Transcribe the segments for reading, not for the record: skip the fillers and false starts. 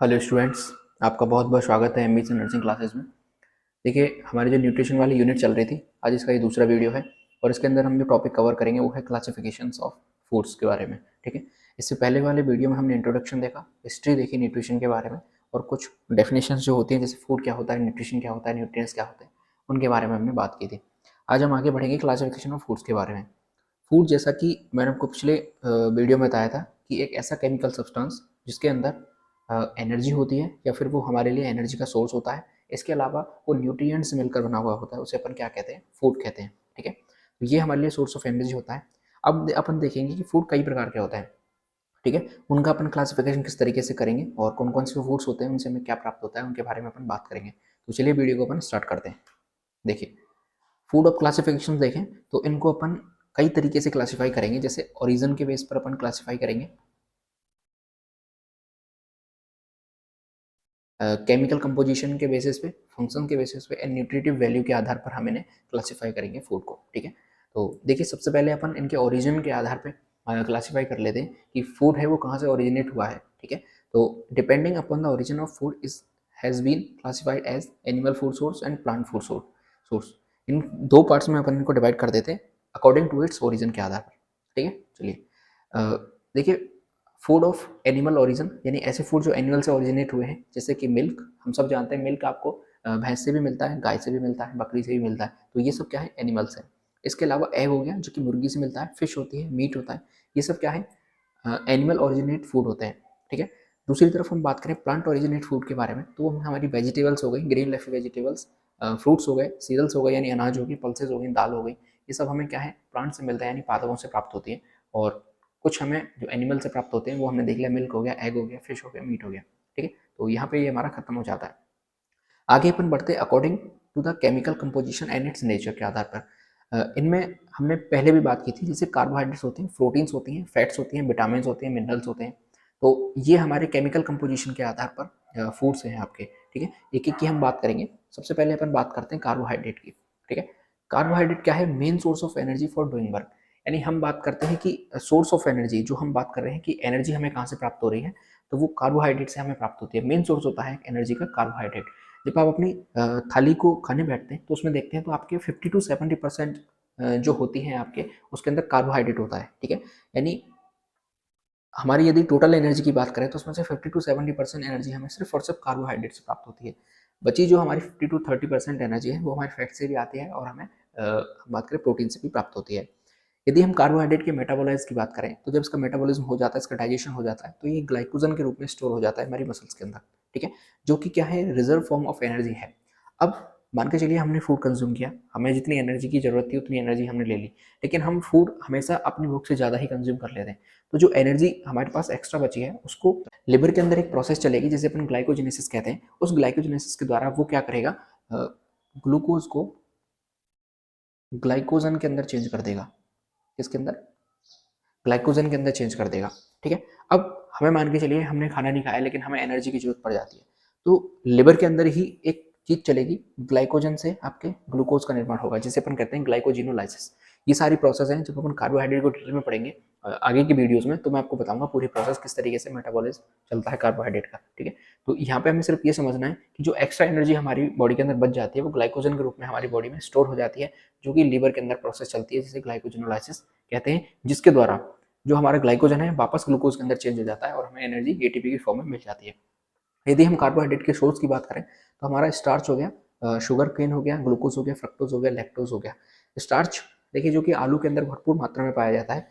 Hello students, आपका बहुत बहुत स्वागत है एमबीसी नर्सिंग क्लासेस में। देखिए, हमारी जो न्यूट्रिशन वाली यूनिट चल रही थी, आज इसका ये दूसरा वीडियो है और इसके अंदर हम जो टॉपिक कवर करेंगे वो है क्लासिफिकेशंस ऑफ फूड्स के बारे में। ठीक है, इससे पहले वाले वीडियो में हमने इंट्रोडक्शन देखा, हिस्ट्री देखी न्यूट्रिशन के बारे में और कुछ डेफिनेशंस जो होती हैं, जैसे फूड क्या होता है, न्यूट्रिशन क्या होता है, न्यूट्रिएंट्स क्या होते हैं, उनके बारे में हमने बात की थी। आज हम आगे बढ़ेंगे क्लासिफिकेशन ऑफ फूड्स के बारे में। फूड, जैसा कि मैंने आपको पिछले वीडियो में बताया था, कि एक ऐसा केमिकल सब्सटेंस जिसके अंदर एनर्जी होती है या फिर वो हमारे लिए एनर्जी का सोर्स होता है। इसके अलावा वो न्यूट्रिएंट्स से मिलकर बना हुआ होता है, उसे अपन क्या कहते हैं? फूड कहते हैं। ठीक है, तो ये हमारे लिए सोर्स ऑफ एनर्जी होता है। अब अपन देखेंगे कि फूड कई प्रकार के होते हैं। ठीक है, उनका अपन क्लासिफिकेशन किस तरीके से करेंगे और कौन कौन से फूड्स होते हैं, उनसे हमें क्या प्राप्त होता है, उनके बारे में अपन बात करेंगे। तो चलिए वीडियो को अपन स्टार्ट करते हैं। देखिए, फूड ऑफ क्लासिफिकेशन देखें तो इनको अपन कई तरीके से क्लासिफाई करेंगे। जैसे ओरिजिन के बेस पर अपन क्लासिफाई करेंगे, केमिकल कंपोजिशन के बेसिस पे, फंक्शन के बेसिस पे एंड न्यूट्रिटिव वैल्यू के आधार पर हम इन्हें क्लासिफाई करेंगे फूड को। ठीक है, तो देखिए, सबसे पहले अपन इनके ओरिजिन के आधार पे क्लासिफाई कर लेते हैं कि फूड है वो कहाँ से ओरिजिनेट हुआ है। ठीक है, तो depending upon the origin of food is has been classified as animal food source and plant food source. इन दो पार्ट्स में अपन इनको डिवाइड कर देते हैं अकॉर्डिंग टू इट्स ओरिजिन के आधार पर। ठीक है, चलिए देखिए, फूड ऑफ एनिमल ओरिजिन, यानी ऐसे फूड जो एनिमल से ओरिजिनेट हुए हैं, जैसे कि मिल्क। हम सब जानते हैं मिल्क आपको भैंस से भी मिलता है, गाय से भी मिलता है, बकरी से भी मिलता है, तो ये सब क्या है? एनिमल्स है। इसके अलावा एग हो गया, जो कि मुर्गी से मिलता है, फिश होती है, मीट होता है, ये सब क्या है? एनिमल ओरिजिनेट फूड होते हैं। ठीक है, दूसरी तरफ हम बात करें प्लांट ओरिजिनेट फूड के बारे में, तो वो हमारी वेजिटेबल्स हो गई, ग्रीन लेफी वेजिटेबल्स, फ्रूट्स हो गए, सीरियल्स हो गए यानी अनाज होगी, पल्सेज हो गई, दाल हो गई, ये सब हमें क्या है? प्लांट से मिलता है, यानी पादपों से प्राप्त होती है। और कुछ हमें जो एनिमल से प्राप्त होते हैं वो हमने देख लिया, मिल्क हो गया, एग हो गया, फिश हो गया, मीट हो गया। ठीक है, तो यहाँ पे ये हमारा खत्म हो जाता है। आगे अपन बढ़ते हैं according to the chemical composition and its nature के आधार पर। इनमें हमने पहले भी बात की थी, जैसे कार्बोहाइड्रेट्स होते हैं, प्रोटीन्स होती हैं, फैट्स होती हैं, विटामिन होते हैं, मिनरल्स होते हैं। तो ये हमारे केमिकल कंपोजिशन के आधार पर फूड्स हैं आपके। ठीक है, एक एक की हम बात करेंगे। सबसे पहले अपन बात करते हैं कार्बोहाइड्रेट की। ठीक है, कार्बोहाइड्रेट क्या है? Main source of energy for doing work. यानी हम बात करते हैं कि सोर्स ऑफ एनर्जी, जो हम बात कर रहे हैं कि एनर्जी हमें कहाँ से प्राप्त हो रही है, तो वो कार्बोहाइड्रेट से हमें प्राप्त होती है। मेन सोर्स होता है एनर्जी का कार्बोहाइड्रेट। जब आप अपनी थाली को खाने बैठते हैं तो उसमें देखते हैं तो आपके 50 to 70% जो होती हैं आपके, उसके अंदर कार्बोहाइड्रेट होता है। ठीक है, यानी हमारी यदि टोटल एनर्जी की बात करें तो उसमें से 50 to 70% एनर्जी हमें सिर्फ और सिर्फ कार्बोहाइड्रेट से प्राप्त होती है। बची जो हमारी 50 to 30% एनर्जी है वो हमारे फैट से भी आती है और हमें बात करें प्रोटीन से भी प्राप्त होती है। यदि हम कार्बोहाइड्रेट के मेटाबोलाइज की बात करें तो जब इसका मेटाबॉलिज्म हो जाता है, इसका डाइजेशन हो जाता है, तो ये ग्लाइकोजन के रूप में स्टोर हो जाता है हमारी मसल्स के अंदर। ठीक है, जो कि क्या है? रिजर्व फॉर्म ऑफ एनर्जी है। अब मान के चलिए हमने फूड कंज्यूम किया, हमें जितनी एनर्जी की जरूरत थी उतनी एनर्जी हमने ले ली, लेकिन हम फूड हमेशा अपनी भूख से ज़्यादा ही कंज्यूम कर लेते हैं। तो जो एनर्जी हमारे पास एक्स्ट्रा बची है उसको लिवर के अंदर एक प्रोसेस चलेगी जिसे अपन ग्लाइकोजेनेसिस कहते हैं। उस ग्लाइकोजेनेसिस के द्वारा वो क्या करेगा? ग्लूकोज को ग्लाइकोजन के अंदर चेंज कर देगा। किसके अंदर? ग्लाइकोजन के अंदर चेंज कर देगा। ठीक है, अब हमें मान के चलिए हमने खाना नहीं खाया लेकिन हमें एनर्जी की जरूरत पड़ जाती है, तो लिवर के अंदर ही एक चीज चलेगी, ग्लाइकोजन से आपके ग्लूकोज का निर्माण होगा, जिसे अपन कहते हैं ग्लाइकोजिनोलाइसिस। ये सारी प्रोसेस हैं। जब अपन कार्बोहाइड्रेट को डिटेल में पढ़ेंगे आगे की वीडियोस में, तो मैं आपको बताऊंगा पूरी प्रोसेस किस तरीके से मेटाबॉलिज्म चलता है कार्बोहाइड्रेट का। ठीक है, तो यहाँ पे हमें सिर्फ ये समझना है कि जो एक्स्ट्रा एनर्जी हमारी बॉडी के अंदर बच जाती है वो ग्लाइकोजन के रूप में हमारी बॉडी में स्टोर हो जाती है, जो कि लीवर के अंदर प्रोसेस चलती है, जिसे ग्लाइकोजिनोलाइसिस कहते हैं, जिसके द्वारा जो हमारा ग्लाइकोजन है वापस ग्लूकोज के अंदर चेंज हो जाता है और हमें एनर्जी एटीपी की फॉर्म में मिल जाती है। यदि हम कार्बोहाइड्रेट के सोर्स की बात करें तो हमारा स्टार्च हो गया, शुगर केन हो गया, ग्लूकोज हो गया, फ्रक्टोज हो गया, लैक्टोज हो गया। स्टार्च देखिए, जो कि आलू के अंदर भरपूर मात्रा में पाया जाता है।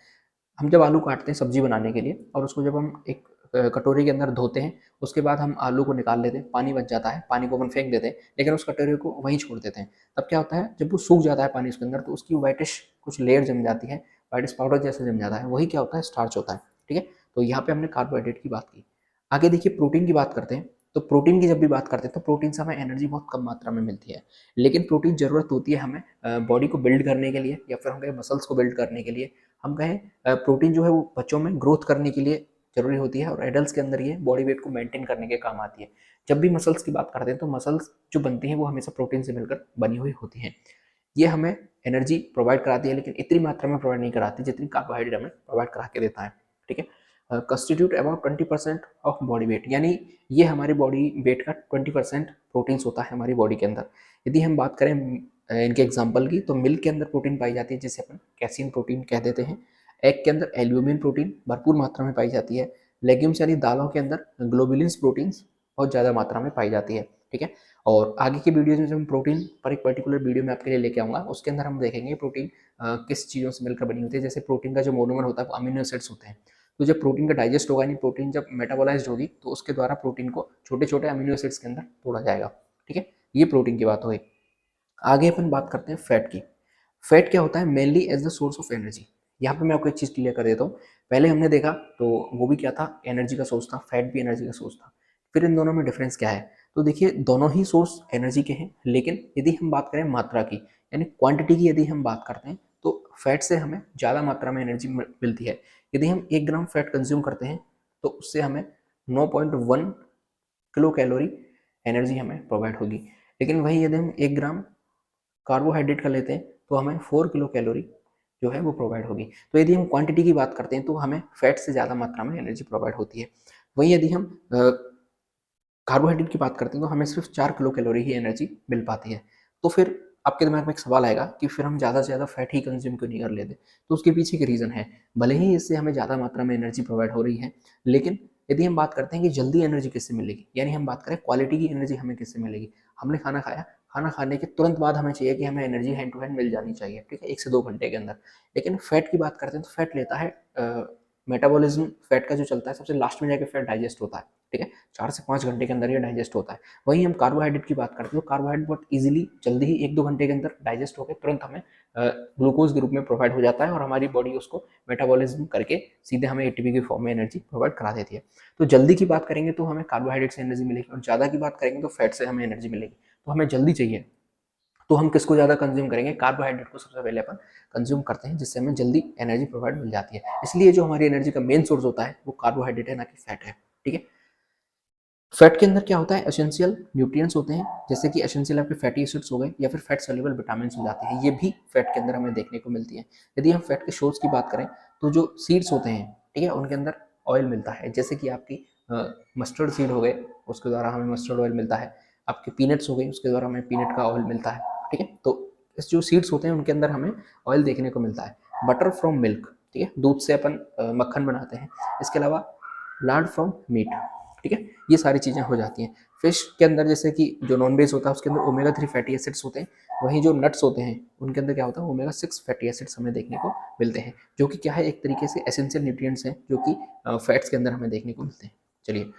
हम जब आलू काटते हैं सब्जी बनाने के लिए और उसको जब हम एक कटोरी के अंदर धोते हैं, उसके बाद हम आलू को निकाल लेते हैं, पानी बच जाता है, पानी को अपन फेंक देते हैं, लेकिन उस कटोरी को वहीं छोड़ देते हैं। तब क्या होता है? जब वो सूख जाता है पानी उसके अंदर, तो उसकी व्हाइटिश कुछ लेयर जम जाती है, व्हाइटिश पाउडर जैसे जम जाता है, वही क्या होता है? स्टार्च होता है। ठीक है, तो यहाँ पे हमने कार्बोहाइड्रेट की बात की। आगे देखिए, प्रोटीन की बात करते हैं। तो प्रोटीन की जब भी बात करते हैं तो प्रोटीन से हमें एनर्जी बहुत कम मात्रा में मिलती है, लेकिन प्रोटीन जरूरत होती है हमें बॉडी को बिल्ड करने के लिए, या फिर हम कहें मसल्स को बिल्ड करने के लिए। हम कहें प्रोटीन जो है वो बच्चों में ग्रोथ करने के लिए जरूरी होती है, और एडल्ट्स के अंदर ये बॉडी वेट को मेंटेन करने के काम आती है। जब भी मसल्स की बात करते हैं तो मसल्स जो बनती हैं वो हमेशा प्रोटीन से मिलकर बनी हुई होती हैं। ये हमें एनर्जी प्रोवाइड कराती है, लेकिन इतनी मात्रा में प्रोवाइड नहीं कराती जितनी कार्बोहाइड्रेट हमें प्रोवाइड करा के देता है। ठीक है, constitute about 20% of body weight, यानी ये हमारी बॉडी वेट का 20% प्रोटीन्स होता है हमारी बॉडी के अंदर। यदि हम बात करें इनके एग्जाम्पल की, तो मिल्क के अंदर प्रोटीन पाई जाती है जिसे अपन कैसिन प्रोटीन कह देते हैं। एग के अंदर एल्ब्यूमिन प्रोटीन भरपूर मात्रा में पाई जाती है। लेग्यूम्स यानी दालों के अंदर ग्लोबुलिन्स प्रोटीन्स बहुत ज़्यादा मात्रा में पाई जाती है, ठीक है। और आगे की वीडियोज में जब हम प्रोटीन पर एक पर्टिकुलर वीडियो में आपके लिए लेके आऊँगा, उसके अंदर हम देखेंगे प्रोटीन किस चीज़ों से मिलकर बनी होती है। जैसे प्रोटीन का जो मोनोमर होता है वो अमीनो एसिड्स होते हैं। तो जब प्रोटीन का डाइजेस्ट होगा, यानी प्रोटीन जब मेटाबोलाइज्ड होगी, तो उसके द्वारा प्रोटीन को छोटे छोटे अमीनो एसिड्स के अंदर तोड़ा जाएगा, ठीक है। ये प्रोटीन की बात हो गई। आगे अपन बात करते हैं फैट की। फैट क्या होता है? Mainly as the source of energy. यहाँ पे मैं आपको एक चीज़ क्लियर कर देता हूँ। पहले हमने देखा तो वो भी क्या था? एनर्जी का सोर्स था, फैट भी एनर्जी का सोर्स था। फिर इन दोनों में डिफरेंस क्या है? तो देखिए, दोनों ही सोर्स एनर्जी के हैं, लेकिन यदि हम बात करें मात्रा की, यानी क्वांटिटी की यदि हम बात करते हैं, तो फैट से हमें ज़्यादा मात्रा में एनर्जी मिलती है। यदि हम 1 ग्राम फैट कंज्यूम करते हैं, तो उससे हमें 9.1 किलो कैलोरी एनर्जी हमें प्रोवाइड होगी। लेकिन वही यदि हम 1 ग्राम कार्बोहाइड्रेट का लेते हैं, तो हमें 4 किलो कैलोरी जो है वो प्रोवाइड होगी। तो यदि हम क्वांटिटी की बात करते हैं, तो हमें फैट से ज़्यादा मात्रा में एनर्जी प्रोवाइड होती है। वहीं यदि हम कार्बोहाइड्रेट की बात करते हैं, तो हमें सिर्फ 4 किलो कैलोरी ही एनर्जी मिल पाती है। तो फिर आपके दिमाग में एक सवाल आएगा कि फिर हम ज़्यादा से ज़्यादा फैट ही कंज्यूम क्यों नहीं कर लेते? तो उसके पीछे के रीज़न है, भले ही इससे हमें ज़्यादा मात्रा में एनर्जी प्रोवाइड हो रही है, लेकिन यदि हम बात करते हैं कि जल्दी एनर्जी किससे मिलेगी, यानी हम बात करें क्वालिटी की एनर्जी हमें किससे मिलेगी। हमने खाना खाया, खाना खाने के तुरंत बाद हमें चाहिए कि हमें एनर्जी हैंड टू हैंड मिल जानी चाहिए, ठीक है, 1 से 2 घंटे के अंदर। लेकिन फैट की बात करते हैं, तो फैट लेता है मेटाबॉलिज्म, फैट का जो चलता है सबसे लास्ट में जाके फैट डाइजेस्ट होता है, ठीक है, 4 से 5 घंटे के अंदर ये डाइजेस्ट होता है। वहीं हम कार्बोहाइड्रेट की बात करते हैं, तो कार्बोहाइड्रेट बहुत ईजिली जल्दी ही 1-2 घंटे के अंदर डाइजेस्ट होकर तुरंत हमें ग्लूकोज के रूप में प्रोवाइड हो जाता है, और हमारी बॉडी उसको मेटाबॉलिज्म करके सीधे हमें एटीपी की फॉर्म में एनर्जी प्रोवाइड करा देती है। तो जल्दी की बात करेंगे तो हमें कार्बोहाइड्रेट से एनर्जी मिलेगी, और ज़्यादा की बात करेंगे तो फैट से हमें एनर्जी मिलेगी। तो हमें जल्दी चाहिए, तो हम किसको ज़्यादा कंज्यूम करेंगे? कार्बोहाइड्रेट को सबसे पहले अपन कंज्यूम करते हैं, जिससे हमें जल्दी एनर्जी प्रोवाइड मिल जाती है। इसलिए जो हमारी एनर्जी का मेन सोर्स होता है वो कार्बोहाइड्रेट है, ना कि फैट है, ठीक है। फैट के अंदर क्या होता है? एसेंशियल न्यूट्रिएंट्स होते हैं, जैसे कि एसेंशियल आपके फैटी एसिड्स हो गए, या फिर फैट सॉल्युबल विटामिन्स हो जाते हैं, ये भी फैट के अंदर हमें देखने को मिलती है। यदि हम फैट के सोर्स की बात करें, तो जो सीड्स होते हैं, ठीक है, उनके अंदर ऑयल मिलता है, जैसे कि आपकी मस्टर्ड सीड हो गए, उसके द्वारा हमें मस्टर्ड ऑयल मिलता है। आपके पीनट्स हो गए, उसके द्वारा हमें पीनट का ऑयल मिलता है, ठीक है। तो इस जो सीड्स होते हैं उनके अंदर हमें ऑयल देखने को मिलता है। बटर फ्रॉम मिल्क, ठीक है, दूध से अपन मक्खन बनाते हैं। इसके अलावा लार्ड फ्रॉम मीट, ठीक है, ये सारी चीज़ें हो जाती हैं। फिश के अंदर जैसे कि जो नॉन वेज होता है उसके अंदर ओमेगा 3 फैटी एसिड्स होते हैं। वहीं जो नट्स होते हैं उनके अंदर क्या होता है? ओमेगा 6 फैटी एसिड्स हमें देखने को मिलते हैं, जो कि क्या है, एक तरीके से एसेंशियल न्यूट्रिएंट्स हैं, जो कि फैट्स के अंदर हमें देखने को मिलते हैं। चलिए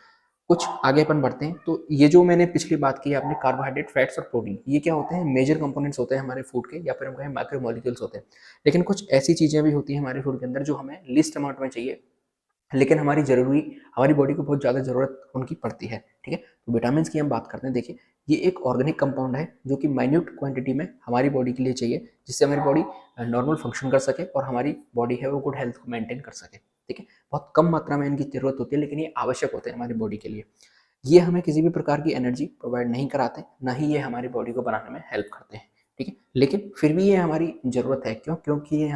कुछ आगे अपन बढ़ते हैं। तो ये जो मैंने पिछली बात की आपने, कार्बोहाइड्रेट, फैट्स और प्रोटीन, ये क्या होते हैं? मेजर कंपोनेंट्स होते हैं हमारे फूड के, या फिर हम कहें माइक्रो मॉलिक्यूल्स होते हैं। लेकिन कुछ ऐसी चीज़ें भी होती हैं हमारे फूड के अंदर जो हमें लिस्ट अमाउंट में चाहिए, लेकिन हमारी बॉडी को बहुत ज़्यादा ज़रूरत उनकी पड़ती है, ठीक है। तो विटामिन की हम बात करते हैं। देखिए, ये एक ऑर्गेनिक कंपाउंड है जो कि माइन्यूट क्वांटिटी में हमारी बॉडी के लिए चाहिए, जिससे हमारी बॉडी नॉर्मल फंक्शन कर सके, और हमारी बॉडी है वो गुड हेल्थ को मेंटेन कर सके, ठीक है। बहुत कम मात्रा में इनकी ज़रूरत होती है, लेकिन ये आवश्यक होते हैं हमारी बॉडी के लिए। ये हमें किसी भी प्रकार की एनर्जी प्रोवाइड नहीं कराते, ना ही ये हमारी बॉडी को बनाने में हेल्प करते हैं, ठीक है। लेकिन फिर भी ये हमारी ज़रूरत है, क्यों? क्योंकि ये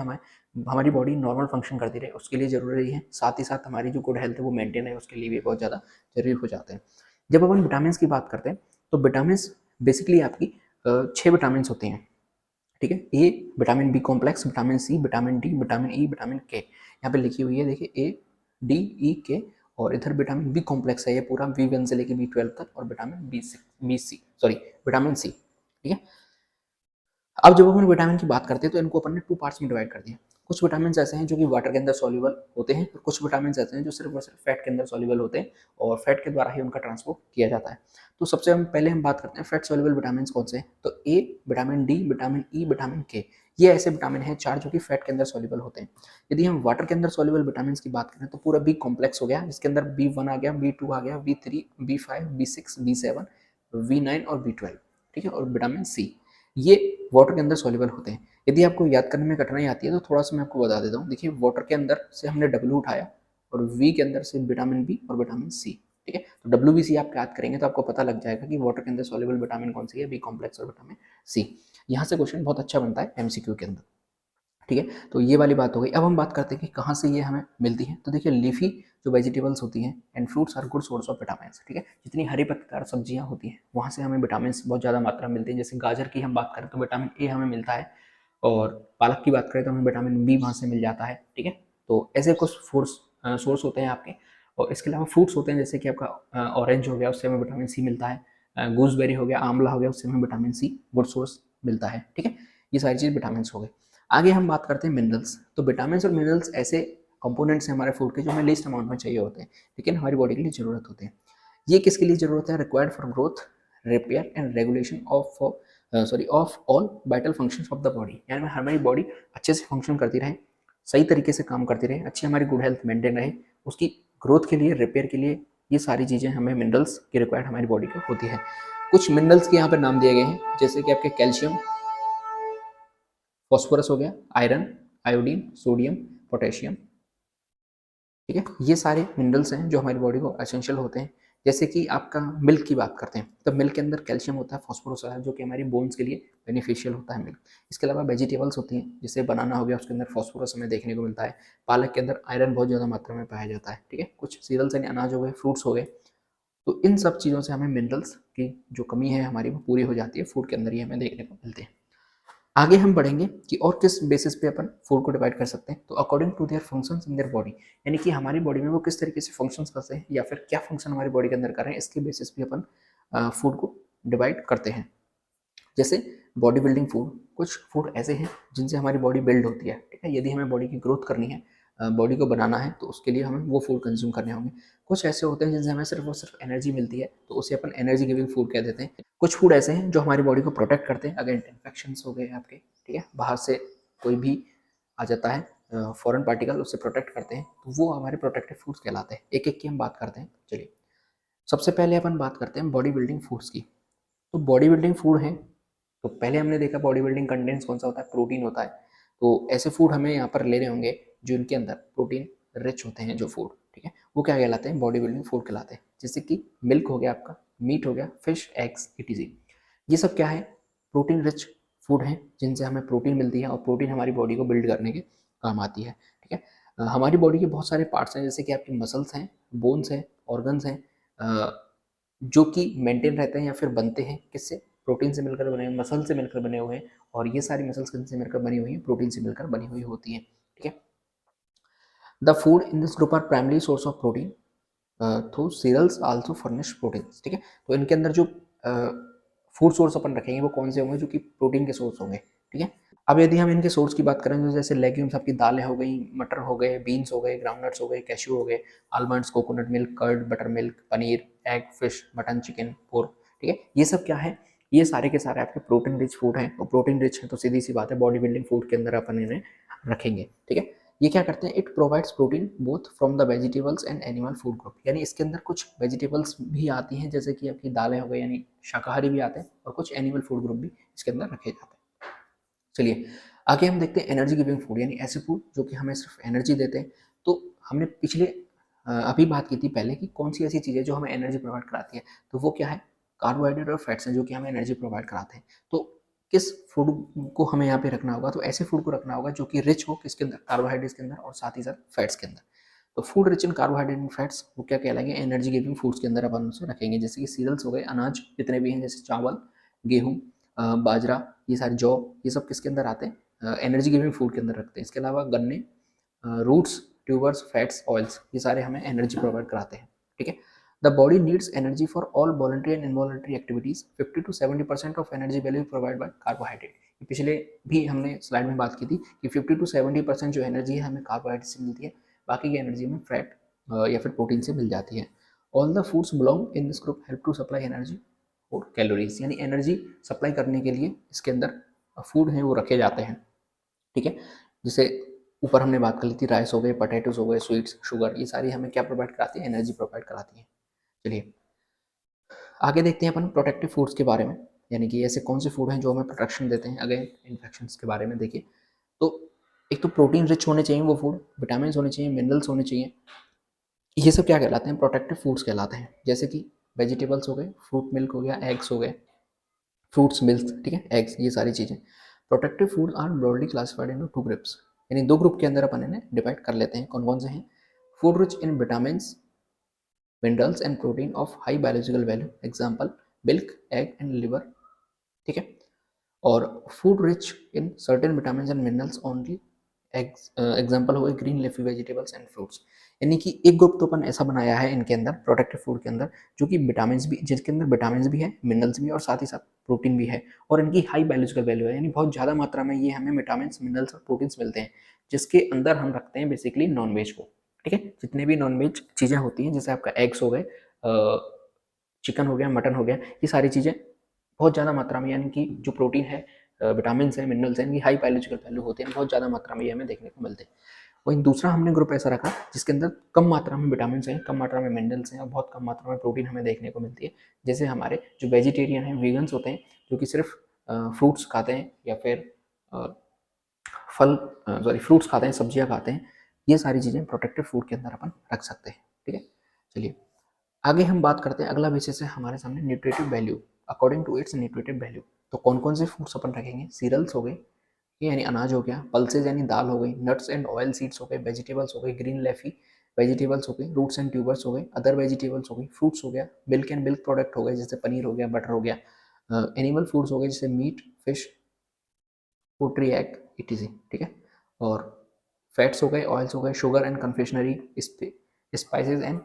हमारी बॉडी नॉर्मल फंक्शन करती रहे, उसके लिए ज़रूरी है। साथ ही साथ हमारी जो गुड हेल्थ है वो मेंटेन है, उसके लिए भी बहुत ज़्यादा ज़रूरी हो जाते हैं। जब अपन विटामिन की बात करते हैं, तो विटामिन बेसिकली आपकी 6 विटामिन होते हैं, ठीक है। A vitamin B complex, vitamin C, vitamin D, vitamin E, vitamin K, यहाँ पे लिखी हुई है, देखिए, ए, डी, ई, के। और इधर विटामिन बी कॉम्प्लेक्स है, ये पूरा B1 से लेके B12 तक, और विटामिन विटामिन सी, ठीक है। अब जब अपन विटामिन की बात करते हैं, तो इनको अपन ने 2 पार्ट्स में डिवाइड कर दिया। कुछ विटामिन ऐसे हैं जो कि वाटर के अंदर सॉल्युबल होते हैं, और कुछ विटामिन ऐसे हैं जो सिर्फ और सिर्फ फैट के अंदर सॉल्युबल होते हैं, और फैट के द्वारा ही उनका ट्रांसपोर्ट किया जाता है। तो सबसे पहले हम बात करते हैं फैट सॉल्युबल विटामिन कौन से हैं। तो A, vitamin D, vitamin E, vitamin K, ये ऐसे विटामिन हैं 4 जो कि फैट के अंदर सॉल्युबल होते हैं। यदि हम वाटर के अंदर सॉल्युबल विटामिन की बात करें, तो पूरा बी कॉम्प्लेक्स हो गया, जिसके अंदर B1 आ गया, B2 आ गया, B3, B5, B6, B7, V9 और B12, ठीक है। और विटामिन सी, ये वाटर के अंदर सॉल्युबल होते हैं। यदि आपको याद करने में कठिनाई आती है, तो थोड़ा सा मैं आपको बता देता हूँ। देखिए, वाटर के अंदर से हमने W उठाया, और V के अंदर से विटामिन बी और विटामिन सी, ठीक है। तो WBC आप याद करेंगे तो आपको पता लग जाएगा कि वाटर के अंदर सॉल्युबल विटामिन कौन सी है, बी कॉम्प्लेक्स और विटामिन सी। यहाँ से क्वेश्चन बहुत अच्छा बनता है MCQ के अंदर, ठीक है, तो ये वाली बात हो गई। अब हम बात करते हैं कि कहाँ से ये हमें मिलती है। तो देखिए लीफी जो वेजिटेबल्स होती हैं and fruits are good source of vitamin. ठीक है, जितनी हरी पत्तेदार सब्जियां होती हैं वहाँ से हमें विटामिन बहुत ज़्यादा मात्रा में मिलती है। जैसे गाजर की हम बात करें तो विटामिन ए हमें मिलता है, और पालक की बात करें तो हमें विटामिन बी वहाँ से मिल जाता है। ठीक है, तो ऐसे कुछ सोर्स होते हैं आपके। और इसके अलावा फ्रूट्स होते हैं, जैसे कि आपका ऑरेंज हो गया, उससे हमें विटामिन सी मिलता है। गूसबेरी हो गया, आंवला हो गया, उससे हमें विटामिन सी गुड सोर्स मिलता है। ठीक है, ये सारी चीज़ विटामिन हो गए। आगे हम बात करते हैं मिनरल्स। तो विटामिन और मिनरल्स ऐसे कंपोनेंट्स हैं हमारे फूड के जो हमें लिस्ट अमाउंट में चाहिए होते हैं, लेकिन हमारी बॉडी के लिए ज़रूरत होते हैं। ये किसके लिए ज़रूरत है? Required for growth, repair and regulation of all vital functions of the body. यानी हमारी बॉडी अच्छे से फंक्शन करती रहे, सही तरीके से काम करती रहे, अच्छी हमारी गुड हेल्थ मेंटेन रहे, उसकी ग्रोथ के लिए, रिपेयर के लिए, ये सारी चीज़ें हमें मिनरल्स की रिक्वायर्ड हमारी बॉडी को होती है। कुछ मिनरल्स के यहाँ पर नाम दिए गए हैं, जैसे कि आपके कैल्शियम, फॉस्फोरस हो गया, आयरन, आयोडीन, सोडियम, पोटेशियम। ठीक है, ये सारे मिनरल्स हैं जो हमारी बॉडी को एसेंशियल होते हैं। जैसे कि आपका मिल्क की बात करते हैं, तो मिल्क के अंदर कैल्शियम होता है, फॉस्फोरस होता है, जो कि हमारी बोन्स के लिए बेनिफिशियल होता है मिल्क। इसके अलावा वेजिटेबल्स होती हैं, जैसे बनाना हो गया, उसके अंदर फॉस्फोरस हमें देखने को मिलता है। पालक के अंदर आयरन बहुत ज़्यादा मात्रा में पाया जाता है। ठीक है, कुछ सीरियल्स यानी अनाज हो गए, फ्रूट्स हो गए। तो इन सब चीज़ों से हमें मिनरल्स की जो कमी है हमारी, वो पूरी हो जाती है। फूड के अंदर ही हमें देखने को मिलते हैं। आगे हम बढ़ेंगे कि और किस बेसिस पे अपन फूड को डिवाइड कर सकते हैं। तो according to their functions in their body, यानी कि हमारी बॉडी में वो किस तरीके से फंक्शंस करते हैं या फिर क्या फंक्शन हमारी बॉडी के अंदर कर रहे हैं, इसके बेसिस पे अपन फूड को डिवाइड करते हैं। जैसे बॉडी बिल्डिंग फूड, कुछ फूड ऐसे हैं जिनसे हमारी बॉडी बिल्ड होती है। ठीक है, यदि हमें बॉडी की ग्रोथ करनी है, बॉडी को बनाना है, तो उसके लिए हमें वो फूड कंज्यूम करने होंगे। कुछ ऐसे होते हैं जिनसे हमें सिर्फ और सिर्फ एनर्जी मिलती है, तो उसे अपन एनर्जी गिविंग फूड कह देते हैं। कुछ फूड ऐसे हैं जो हमारी बॉडी को प्रोटेक्ट करते हैं अगेंस्ट इन्फेक्शंस हो गए आपके। ठीक है, बाहर से कोई भी आ जाता है फॉरेन पार्टिकल, उससे प्रोटेक्ट करते हैं, तो वो हमारे प्रोटेक्टिव फूड्स कहलाते हैं। एक एक की हम बात करते हैं। चलिए, सबसे पहले अपन बात करते हैं बॉडी बिल्डिंग फूड्स की। तो बॉडी बिल्डिंग फूड है, तो पहले हमने देखा बॉडी बिल्डिंग कंटेंट्स कौन सा होता है, प्रोटीन होता है। तो ऐसे फूड हमें यहाँ पर लेने होंगे जो इनके अंदर प्रोटीन रिच होते हैं जो फूड। ठीक है, वो क्या कहलाते हैं? बॉडी बिल्डिंग फूड कहलाते हैं। जैसे कि मिल्क हो गया आपका, मीट हो गया, फिश, एग्स, इटीजी। ये सब क्या है? प्रोटीन रिच फूड हैं जिनसे हमें प्रोटीन मिलती है, और प्रोटीन हमारी बॉडी को बिल्ड करने के काम आती है। ठीक है, हमारी बॉडी के बहुत सारे पार्ट्स हैं, जैसे कि आपकी मसल्स हैं, बोन्स हैं, ऑर्गन्स हैं, जो कि मेंटेन रहते हैं या फिर बनते हैं किससे? प्रोटीन से मिलकर बने हुए, मसल से मिलकर बने हुए हैं। और ये सारी मसल्स किनसे मिलकर बनी हुई हैं? प्रोटीन से मिलकर बनी हुई होती हैं। ठीक है, the food in this group are primary source of protein through cereals also furnish protein. ठीक है, तो इनके अंदर जो फूड सोर्स अपन रखेंगे वो कौन से होंगे? जो कि प्रोटीन के सोर्स होंगे। ठीक है, अब यदि हम इनके सोर्स की बात करें, तो जैसे लेग्यूम्स, आपकी दालें हो गई, मटर हो गए, बीन्स हो गए, ग्राउंडनट्स हो गए, कैश्यू हो गए, almonds, coconut milk, curd, butter milk, paneer, egg, fish, mutton, chicken, pork. ठीक है, ये सब क्या है? ये सारे के सारे आपके प्रोटीन रिच फूड हैं, और प्रोटीन रिच है तो सीधी सी बात है बॉडी बिल्डिंग फूड के अंदर अपन इन्हें रखेंगे। ठीक है, ये क्या करते हैं? It provides protein both from the vegetables and animal food group. यानी इसके अंदर कुछ वेजिटेबल्स भी आती हैं, जैसे कि आपकी दालें हो गई, यानी शाकाहारी भी आते हैं, और कुछ एनिमल फूड ग्रुप भी इसके अंदर रखे जाते हैं। चलिए, आगे हम देखते हैं एनर्जी गिविंग फूड, यानी ऐसे फूड जो कि हमें सिर्फ एनर्जी देते हैं। तो हमने पिछले अभी बात की थी पहले कि कौन सी ऐसी चीज़ें जो हमें एनर्जी प्रोवाइड कराती है, तो वो क्या है? कार्बोहाइड्रेट और फैट्स हैं जो कि हमें एनर्जी प्रोवाइड कराते हैं। तो किस फूड को हमें यहाँ पे रखना होगा? तो ऐसे फूड को रखना होगा जो कि रिच हो किसके अंदर? कार्बोहाइड्रेट्स के अंदर, और साथ ही साथ फैट्स के अंदर। तो food rich in carbohydrate and fats वो क्या कहलाएंगे? एनर्जी गिविंग फूड्स के अंदर अपन उसे रखेंगे। जैसे कि सीरियल्स हो गए, अनाज जितने भी हैं, जैसे चावल, गेहूँ, बाजरा, ये सारे जौ, ये सब किसके अंदर आते हैं? एनर्जी गिविंग फूड के अंदर रखते हैं। इसके अलावा गन्ने, रूट्स, ट्यूबर्स, फैट्स, ऑयल्स, ये सारे हमें एनर्जी प्रोवाइड कराते हैं। ठीक है, the body needs energy for all voluntary and involuntary activities. 50 to 70% of energy value provide by carbohydrate. पिछले भी हमने स्लाइड में बात की थी कि 50 to 70% जो एनर्जी है हमें कार्बोहाइड्रेट से मिलती है, बाकी की एनर्जी हमें फैट या फिर प्रोटीन से मिल जाती है। All the foods belong in this group help to supply energy और कैलोरीज, यानी एनर्जी सप्लाई करने के लिए इसके अंदर फूड हैं वो रखे जाते हैं। ठीक है, जैसे ऊपर हमने बात कर ली थी, राइस हो गए, पोटैटोज हो गए, स्वीट्स, शुगर, ये सारी हमें क्या प्रोवाइड कराती है? एनर्जी प्रोवाइड कराती है। चलिए, आगे देखते हैं अपन प्रोटेक्टिव फूड्स के बारे में, यानी कि ऐसे कौन से फूड हैं जो हमें प्रोटेक्शन देते हैं अगेंस्ट इन्फेक्शंस के बारे में। देखिए, तो एक तो प्रोटीन रिच होने चाहिए वो फूड, विटामिन होने चाहिए, मिनरल्स होने चाहिए। ये सब क्या कहलाते हैं? प्रोटेक्टिव फूड्स कहलाते हैं। जैसे कि वेजिटेबल्स हो गए, फ्रूट मिल्क हो गया, एग्स हो गए, फ्रूट्स मिल्क, ठीक है, एग्स, ये सारी चीज़ें। Protective food are broadly classified into two groups, यानी दो ग्रुप के अंदर अपन इन्हें डिवाइड कर लेते हैं। कौन कौन से हैं? Food rich in vitamin, minerals and protein of high biological value, example milk, egg and liver, ठीक है। और food rich in certain vitamin and minerals only, example हो गए green leafy vegetables and fruits. यानी कि एक ग्रुप तो अपन ऐसा बनाया है इनके अंदर प्रोटेक्टिव फूड के अंदर, जो कि विटामिन भी, जिसके अंदर विटामिन भी है, मिनरल्स भी है और साथ ही साथ प्रोटीन भी है, और इनकी हाई बायोलॉजिकल वैल्यू है, यानी बहुत ज़्यादा मात्रा में ये हमें विटामिन, मिनरल्स और प्रोटीन्स मिलते हैं, जिसके अंदर हम रखते हैं बेसिकली नॉनवेज को, ठीक है। जितने भी नॉनवेज चीज़ें होती हैं, जैसे आपका एग्स हो गए, चिकन हो गया, मटन हो गया, ये सारी चीज़ें बहुत ज़्यादा मात्रा में, यानी कि जो प्रोटीन है, विटामिन है, मिनरल्स हैं, इनकी हाई बायोलॉजिकल वैल्यू होती है, बहुत ज़्यादा मात्रा में ये हमें देखने को मिलते हैं। वहीं दूसरा हमने ग्रुप ऐसा रखा जिसके अंदर कम मात्रा में विटामिन हैं, कम मात्रा में मिनरल्स हैं और बहुत कम मात्रा में प्रोटीन हमें देखने को मिलती है, जैसे हमारे जो वेजिटेरियन हैं, वीगन्स होते हैं, जो कि सिर्फ फ्रूट्स खाते हैं या फिर फल, फ्रूट्स खाते हैं, सब्जियां खाते हैं। ये सारी चीज़ें प्रोटेक्टिव फूड के अंदर अपन रख सकते हैं, ठीक है। चलिए आगे हम बात करते हैं, अगला बेसिस है हमारे सामने nutritive value, according to its nutritive value. तो कौन कौन से फूड्स अपन रखेंगे? सीरियल्स हो गए, यानी अनाज हो गया, पल्सेज यानी दाल हो गई, नट्स एंड ऑयल सीड्स हो गए, वेजिटेबल्स हो गई, ग्रीन लेफी वेजिटेबल्स हो गई, रूट्स एंड ट्यूबर्स हो गए, अदर वेजिटेबल्स हो गई, फ्रूट्स हो गया, मिल्क एंड मिल्क प्रोडक्ट हो गए, जैसे पनीर हो गया, बटर हो गया, एनिमल फूड्स हो गए, जैसे मीट, फिश, पोल्ट्री, एग, इटीजी, ठीक है। और फैट्स हो गए, ऑयल्स हो गए, sugar and confectionery, spices and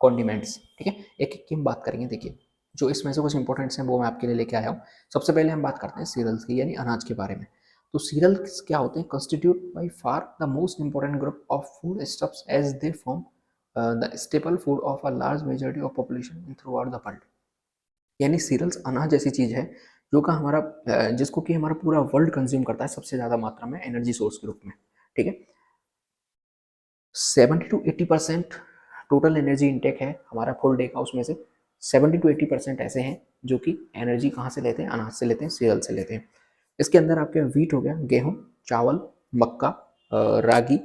condiments, ठीक है। एक एक की हम बात करेंगे। देखिए जो इसमें से कुछ इंपॉर्टेंट्स हैं वो मैं आपके लिए लेके आया हूँ। सबसे पहले हम बात करते हैं सीरियल्स की, यानी अनाज के बारे में। तो सीरियल्स क्या होते हैं? Constitute by far the most important group of food stuffs as they form the staple food of a large majority of population throughout the world. यानी सीरियल्स अनाज ऐसी चीज़ है जो का हमारा जिसको कि हमारा पूरा वर्ल्ड कंज्यूम करता है सबसे ज़्यादा मात्रा में एनर्जी सोर्स के रूप में, ठीक है। 70 to 80% टोटल एनर्जी इंटेक है हमारा फुल डे का, उसमें से 70 to 80% ऐसे हैं जो कि एनर्जी कहाँ से लेते हैं? अनाज से लेते हैं, सीरियल से लेते हैं। इसके अंदर आपके वीट हो गया, गेहूँ, चावल, मक्का, रागी,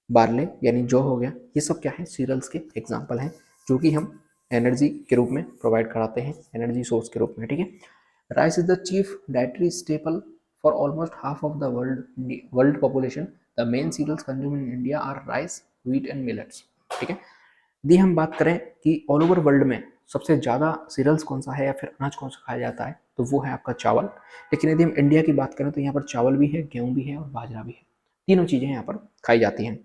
बार्ले यानी जौ हो गया, ये सब क्या है? सीरियल्स के एग्जाम्पल हैं जो कि हम एनर्जी के रूप में प्रोवाइड कराते हैं, एनर्जी सोर्स के रूप में, ठीक है। Rice is the chief dietary staple for almost half of the world population. The main cereals consume in India are rice, wheat and millets, ठीक है। यदि हम बात करें कि ऑल ओवर वर्ल्ड में सबसे ज़्यादा सीरियल्स कौन सा है या फिर अनाज कौन सा खाया जाता है, तो वो है आपका चावल। लेकिन यदि हम इंडिया की बात करें तो यहाँ पर चावल भी है, गेहूँ भी है और बाजरा भी है, तीनों चीज़ें यहाँ पर खाई जाती हैं,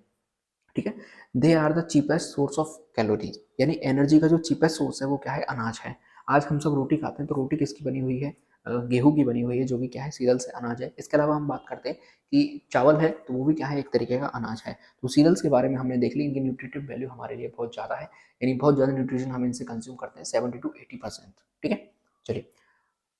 ठीक है। They are the cheapest source of calories, यानी एनर्जी का जो चीपेस्ट सोर्स है वो क्या है? अनाज है। आज हम सब रोटी खाते हैं तो रोटी किसकी बनी हुई है? गेहूं की बनी हुई है, जो कि क्या है? सीरियल से अनाज है। इसके अलावा हम बात करते हैं कि चावल है तो वो भी क्या है? एक तरीके का अनाज है। तो सीरियल्स के बारे में हमने देख ली, इनकी न्यूट्रिटिव वैल्यू हमारे लिए बहुत ज़्यादा है, यानी बहुत ज़्यादा न्यूट्रिशन हम इनसे कंज्यूम करते हैं, 70 to 80%, ठीक है। चलिए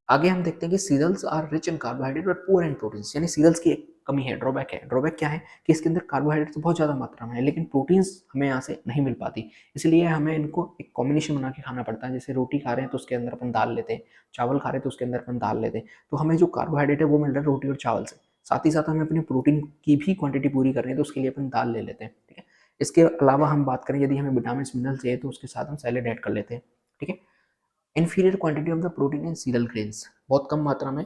आगे हम देखते हैं कि cereals are rich in carbohydrate but poor in proteins, यानी सीरियल्स की एक कमी है, ड्रॉबैक है। ड्रॉबैक क्या है? कि इसके अंदर कार्बोहाइड्रेट तो बहुत ज़्यादा मात्रा में है, लेकिन प्रोटीन्स हमें यहाँ से नहीं मिल पाती, इसलिए हमें इनको एक कॉम्बिनेशन बना के खाना पड़ता है। जैसे रोटी खा रहे हैं तो उसके अंदर अपन दाल लेते हैं, चावल खा रहे हैं तो उसके अंदर अपन दाल लेते हैं, तो हमें जो कार्बोहाइड्रेट है वो मिल रहा है रोटी और चावल से, साथ ही साथ हमें अपनी प्रोटीन की भी क्वांटिटी पूरी करनी है, तो उसके लिए अपन दाल ले लेते हैं, ठीक है। इसके अलावा हम बात करें यदि हमें विटामिन मिनरल चाहिए तो उसके साथ हम सैलेड ऐड कर लेते हैं, ठीक है। Inferior quantity of the protein in serial grains, बहुत कम मात्रा में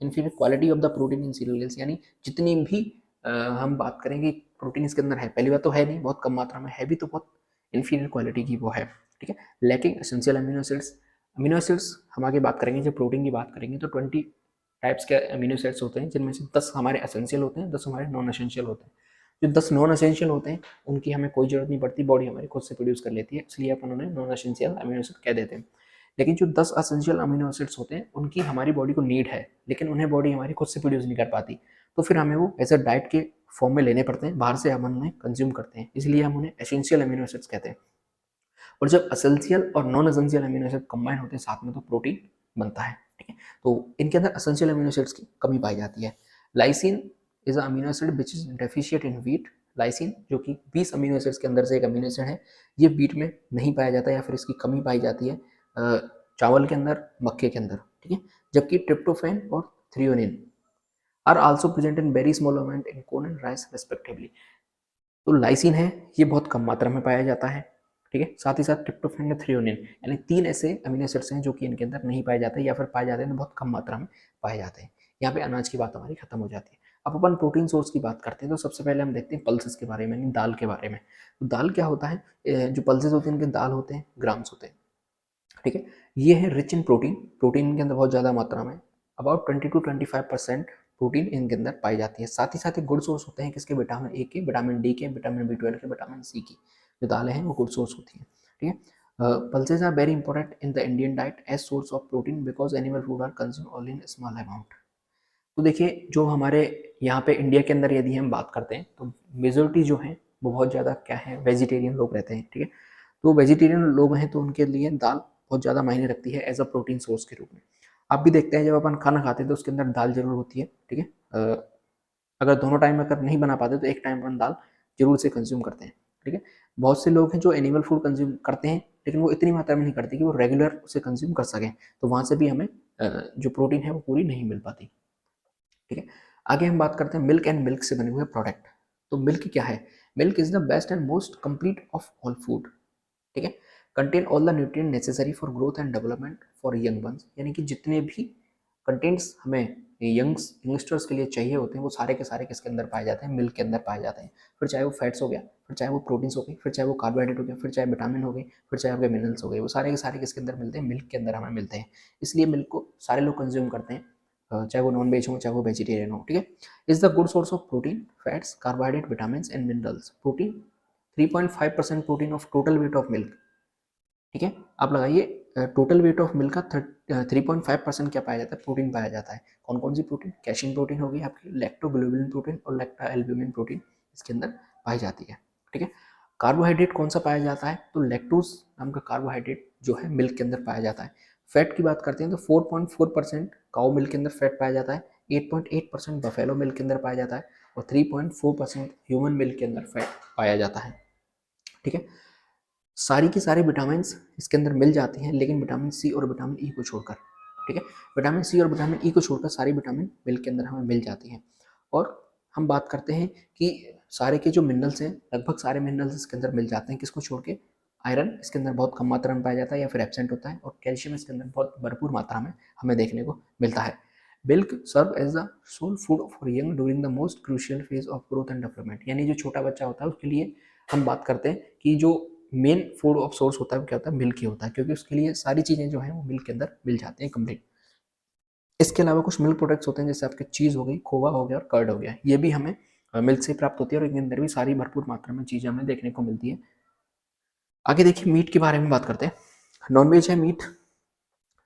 inferior quality of the protein in serial grains, यानी जितनी भी हम बात करेंगे प्रोटीन इसके अंदर है, पहली बात तो है नहीं, बहुत कम मात्रा में है भी तो बहुत इन्फीरियर क्वालिटी की वो है, ठीक है। Lacking essential amino acids. Amino acids हम आगे बात करेंगे, जब प्रोटीन की बात करेंगे तो 20 टाइप्स के अमीनो एसिड्स होते हैं, जिनमें से 10 हमारे एसेंशियल होते हैं, 10 हमारे नॉन एसेंशियल होते हैं। जो 10 नॉन एसेंशियल होते हैं उनकी हमें कोई जरूरत नहीं पड़ती, बॉडी हमारी खुद से प्रोड्यूस कर लेती है, इसलिए अपन उन्हें नॉन एसेंशियल अमीनो एसिड कह देते हैं। लेकिन जो 10 एसेंशियल अमीनो एसिड्स होते हैं उनकी हमारी बॉडी को नीड है, लेकिन उन्हें बॉडी हमारी खुद से प्रोड्यूस नहीं कर पाती, तो फिर हमें वो एज अ डाइट के फॉर्म में लेने पड़ते हैं, बाहर से हम उन्हें कंज्यूम करते हैं, इसलिए हम उन्हें एसेंशियल अमीनो एसिड्स कहते हैं। और जब एसेंशियल और non essential amino acid combine होते हैं साथ में तो प्रोटीन बनता है, ठीक है। तो इनके अंदर एसेंशियल अमीनो एसिड्स की कमी पाई जाती है। Lysine is amino acid which is deficient in wheat. Lysine जो कि 20 अमीनो एसिड्स के अंदर से एक अमीनो एसिड है, ये व्हीट में नहीं पाया जाता या फिर इसकी कमी पाई जाती है चावल के अंदर, मक्के के अंदर, ठीक है। जबकि ट्रिप्टोफैन और threonine are also present in very small amount in corn and rice respectively. तो लाइसिन है ये बहुत कम मात्रा में पाया जाता है, ठीक है। साथ ही साथ ट्रिप्टोफैन और थ्रियोनिन, यानी 3 ऐसे अमीनो एसिड्स हैं जो कि इनके अंदर नहीं पाए जाते या फिर पाए जाते हैं तो बहुत कम मात्रा में पाए जाते हैं। यहाँ पे अनाज की बात हमारी खत्म हो जाती है। अब अपन प्रोटीन सोर्स की बात करते हैं, तो सबसे पहले हम देखते हैं पल्सेस के बारे में, यानी दाल के बारे में। तो दाल क्या होता है, जो पल्सेस होते हैं इनके दाल होते हैं, ग्राम्स होते हैं, ठीक है। ये है रिच इन प्रोटीन, प्रोटीन के अंदर बहुत ज़्यादा मात्रा में, अबाउट 20 to 25% प्रोटीन इनके अंदर पाई जाती है। साथ ही गुड सोर्स होते हैं किसके, विटामिन ए के, विटामिन डी के, विटामिन B12 के, विटामिन सी की। जो दालें हैं वो गुड सोर्स होती हैं, ठीक है। Pulses are very important in the Indian diet as source of protein because animal food are consume only in small amount. तो देखिए जो हमारे यहाँ पे इंडिया के अंदर यदि हम बात करते हैं तो मेजोरिटी जो है वो बहुत ज़्यादा क्या है, वेजिटेरियन लोग रहते हैं, ठीक है। तो वेजिटेरियन लोग हैं तो उनके लिए दाल बहुत ज़्यादा मायने रखती है एज अ प्रोटीन सोर्स के रूप में। आप भी देखते हैं जब अपन खाना खाते हैं तो उसके अंदर दाल जरूर होती है, ठीक है। अगर दोनों टाइम अगर नहीं बना पाते तो एक टाइम अपन दाल जरूर से कंज्यूम करते हैं, ठीक है। बहुत से लोग हैं जो एनिमल फूड कंज्यूम करते हैं लेकिन वो इतनी मात्रा में नहीं करते कि वो रेगुलर उसे कंज्यूम कर सकें, तो वहाँ से भी हमें जो प्रोटीन है वो पूरी नहीं मिल पाती, ठीक है। आगे हम बात करते हैं मिल्क एंड मिल्क से बने हुए प्रोडक्ट। तो मिल्क क्या है, milk is the best and most complete of all food, ठीक है। Contain all the nutrient necessary for growth and development for young ones, यानी कि जितने भी कंटेंट्स हमें यंगस्टर्स के लिए चाहिए होते हैं वो सारे के सारे किसके अंदर पाए जाते हैं, मिल्क के अंदर पाए जाते हैं। फिर चाहे वो फैट्स हो गया, फिर चाहे वो प्रोटीन्स हो गए, फिर चाहे वो कार्बोहाइड्रेट हो गया, फिर चाहे विटामिन हो गए, फिर चाहे आपके मिनरल्स हो गए, वो सारे के सारे किसके अंदर मिलते हैं, मिल्क के अंदर हमें मिलते हैं। इसलिए मिल्क को सारे लोग कंज्यूम करते हैं, चाहे वो नॉन वेज हो चाहे वो वेजिटेरियन हो, ठीक है। Is the good source of protein, fats, carbohydrate, vitamin and minerals. Protein 3.5% protein of total weight of milk, ठीक है। आप लगाइए टोटल वेट ऑफ मिल्क का 3.5% क्या पाया जाता है, प्रोटीन पाया जाता है। कौन कौन सी प्रोटीन, कैशिन प्रोटीन होगी आपकी, लैक्टोग्लोबुलिन प्रोटीन और लैक्टा एल्ब्यूमिन प्रोटीन इसके अंदर पाई जाती है, ठीक है। कार्बोहाइड्रेट कौन सा पाया जाता है, तो लैक्टोज नाम का कार्बोहाइड्रेट जो है मिल्क के अंदर पाया जाता है। फैट की बात करते हैं तो 4.4% काउ मिल्क के अंदर फैट पाया जाता है, 8.8% बफेलो मिल्क के अंदर पाया जाता है और 3.4% ह्यूमन मिल्क के अंदर फैट पाया जाता है, ठीक है। सारी की सारी विटामिन इसके अंदर मिल जाती हैं लेकिन विटामिन सी और विटामिन ई को छोड़कर, ठीक है। विटामिन सी और विटामिन ई को छोड़कर सारी विटामिन मिल्क के अंदर हमें मिल जाती हैं। और हम बात करते हैं कि सारे के जो मिनरल्स हैं लगभग सारे मिनरल्स इसके अंदर मिल जाते हैं, किसको छोड़ के, आयरन इसके अंदर बहुत कम मात्रा में पाया जाता है या फिर एब्सेंट होता है, और कैल्शियम इसके अंदर बहुत भरपूर मात्रा में हमें देखने को मिलता है। Milk serve as the sole food for young during the most crucial phase of growth and development, यानी जो छोटा बच्चा होता है उसके लिए हम बात करते हैं कि जो मेन फूड ऑफ सोर्स होता है वो क्या होता है, मिल्क ही होता है, क्योंकि उसके लिए सारी चीज़ें जो हैं वो मिल्क के अंदर मिल जाती हैं कंप्लीट। इसके अलावा कुछ मिल्क प्रोडक्ट्स होते हैं जैसे आपके चीज़ हो गई, खोवा हो गया और कर्ड हो गया, ये भी हमें मिल्क से प्राप्त होती है और इनके अंदर भी सारी भरपूर मात्रा में चीज़ें हमें देखने को मिलती है। आगे देखिए मीट के बारे में बात करते हैं। नॉनवेज है मीट,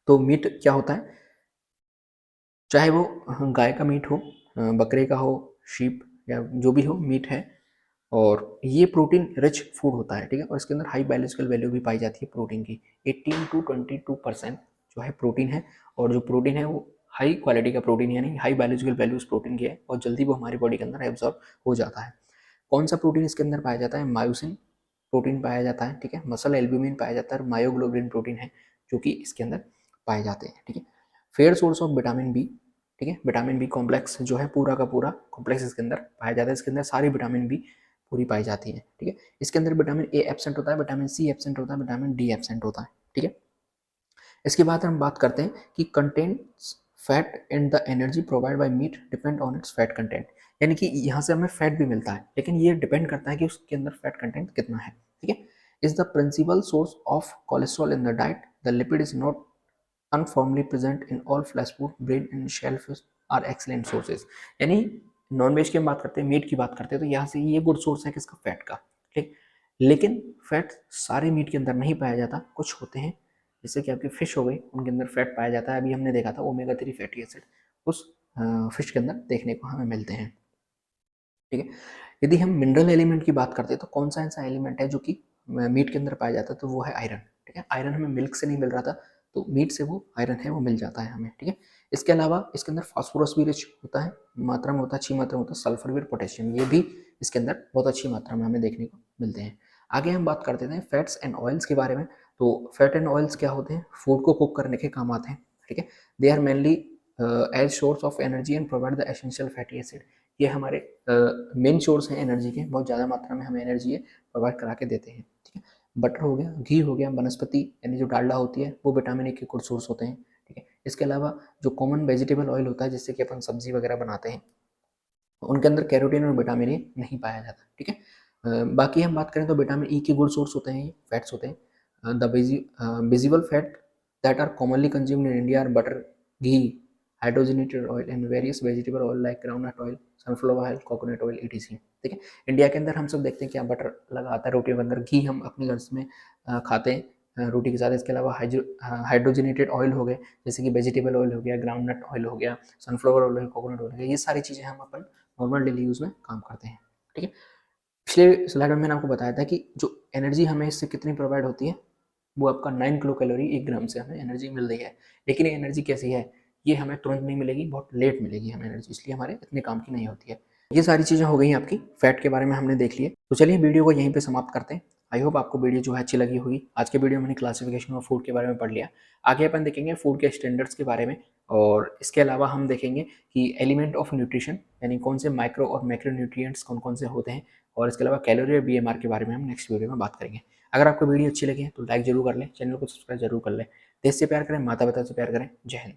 तो मीट क्या होता है, चाहे वो गाय का मीट हो, बकरे का हो, शीप या जो भी हो, मीट है और ये प्रोटीन रिच फूड होता है, ठीक है। और इसके अंदर हाई बायोलॉजिकल वैल्यू भी पाई जाती है प्रोटीन की, 18 to 22% जो है प्रोटीन है। और जो प्रोटीन है वो हाई क्वालिटी का प्रोटीन यानी हाई बायोलॉजिकल वैल्यू उस प्रोटीन की है और जल्दी वो हमारी बॉडी के अंदर एब्जॉर्ब हो जाता है। कौन सा प्रोटीन इसके अंदर पाया जाता है, मायोसिन प्रोटीन पाया जाता है, ठीक है। मसल एल्ब्यूमिन पाया जाता है और मायोग्लोबिन प्रोटीन है जो कि इसके अंदर पाए जाते हैं, ठीक है। Fair source of vitamin B, ठीक है। विटामिन बी कॉम्प्लेक्स जो है पूरा का पूरा कॉम्प्लेक्स इसके अंदर पाया जाता है, इसके अंदर सारी विटामिन बी पूरी पाई जाती है, ठीक है। इसके अंदर विटामिन ए एब्सेंट होता है, विटामिन सी एब्सेंट होता है, विटामिन डी एब्सेंट होता है, ठीक है। इसके बाद हम बात करते हैं कि contents fat and the energy provide by meat depend on its fat content, यानी कि यहाँ से हमें फैट भी मिलता है लेकिन ये डिपेंड करता है कि उसके अंदर फैट कंटेंट कितना है, ठीक है। Is the principal source of cholesterol in the diet, the lipid is not uniformly present in all flesh food, brain and shellfish are excellent sources, यानी नॉन वेज की हम बात करते हैं, मीट की बात करते हैं तो यहाँ से ये गुड सोर्स है किसका, फैट का, ठीक। लेकिन फैट सारे मीट के अंदर नहीं पाया जाता, कुछ होते हैं जैसे कि आपकी फिश हो गई उनके अंदर फैट पाया जाता है, अभी हमने देखा था ओमेगा 3 फैटी एसिड उस फिश के अंदर देखने को हमें मिलते हैं, ठीक है। यदि हम मिनरल एलिमेंट की बात करते हैं तो कौन सा ऐसा एलिमेंट है जो कि मीट के अंदर पाया जाता है, तो वो है आयरन, ठीक है। आयरन हमें मिल्क से नहीं मिल रहा था तो मीट से वो आयरन है वो मिल जाता है हमें, ठीक है। इसके अलावा इसके अंदर फास्फोरस भी रिच होता है, मात्रा में होता है, अच्छी मात्रा में होता है, सल्फर भी और पोटेशियम ये भी इसके अंदर बहुत अच्छी मात्रा में हमें देखने को मिलते हैं। आगे हम बात करते हैं फैट्स एंड ऑयल्स के बारे में। तो फैट एंड ऑयल्स क्या होते हैं, फूड को कुक करने के काम आते हैं, ठीक है। They are mainly as source of energy and provide the essential fatty acid, ये हमारे मेन सोर्स हैं एनर्जी के, बहुत ज़्यादा मात्रा में हमें एनर्जी ये प्रोवाइड करा के देते हैं, ठीक है। बटर हो गया, घी हो गया, वनस्पति यानी जो डालडा होती है वो विटामिन ए के गुड सोर्स होते हैं, ठीक है। इसके अलावा जो कॉमन वेजिटेबल ऑयल होता है जिससे कि अपन सब्जी वगैरह बनाते हैं, उनके अंदर कैरोटीन और विटामिन ए नहीं पाया जाता, ठीक है। बाकी हम बात करें तो विटामिन ई के गुड सोर्स होते हैं, ये फैट्स होते हैं। The visible fat that are commonly consumed in India are butter, ghee, hydrogenated oil and various vegetable oil like groundnut oil, sunflower oil, coconut oil, ETC, ठीक है। इंडिया के अंदर हम सब देखते हैं क्या बटर लगा आता है रोटियों के अंदर, घी हम अपने घर में खाते हैं रोटी के साथ। इसके अलावा हाइड्रोजनेटेड ऑयल हो गए जैसे कि वेजिटेबल ऑयल हो गया, ग्राउंडनट ऑयल हो गया, सनफ्लावर ऑयल हो गया, कोकोनट ऑयल हो गया, ये सारी चीज़ें हम अपन नॉर्मल डेली यूज़ में काम करते हैं, ठीक है। पिछले स्लाइड में मैंने आपको बताया था कि जो एनर्जी हमें इससे कितनी प्रोवाइड होती है, वो आपका 9 किलो कैलोरी 1 ग्राम से हमें एनर्जी मिल रही है। लेकिन ये एनर्जी कैसी है, ये हमें तुरंत नहीं मिलेगी, बहुत लेट मिलेगी हमें एनर्जी, इसलिए हमारे इतने काम की नहीं होती है। ये सारी चीज़ें हो गई आपकी फैट के बारे में हमने देख लिए। तो चलिए वीडियो को यहीं पे समाप्त करते हैं। आई होप आपको वीडियो जो है अच्छी लगी होगी। आज के वीडियो में हमने क्लासिफिकेशन ऑफ फूड के बारे में पढ़ लिया। आगे अपन देखेंगे फूड के स्टैंडर्ड्स के बारे में, और इसके अलावा हम देखेंगे कि एलिमेंट ऑफ न्यूट्रिशन यानी कौन से माइक्रो और मैक्रो न्यूट्रिएंट्स कौन कौन से होते हैं, और इसके अलावा कैलोरी और बीएमआर के बारे में हम नेक्स्ट वीडियो में बात करेंगे। अगर आपको वीडियो अच्छी लगी है तो लाइक जरूर कर लें, चैनल को सब्सक्राइब जरूर कर लें। देश से प्यार करें, माता पिता से प्यार करें। जय हिंद।